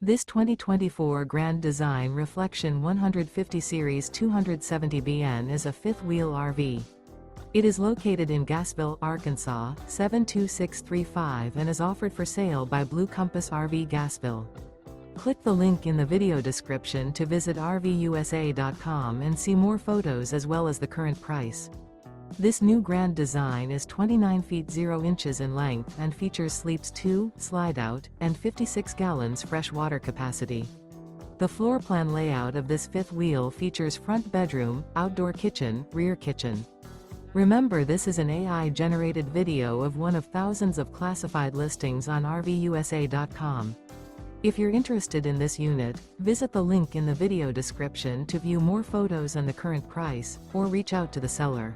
This 2024 Grand Design Reflection 150 Series 270BN is a fifth-wheel RV. It is located in Gassville, Arkansas, 72635 and is offered for sale by Blue Compass RV Gassville. Click the link in the video description to visit RVUSA.com and see more photos as well as the current price. This new Grand Design is 29 feet 0 inches in length and features sleeps 2, Slideout, and 56 gallons fresh water capacity. The floor plan layout of this fifth wheel features front bedroom, outdoor kitchen, rear kitchen. Remember, this is an AI-generated video of one of thousands of classified listings on RVUSA.com. If you're interested in this unit, visit the link in the video description to view more photos and the current price, or reach out to the seller.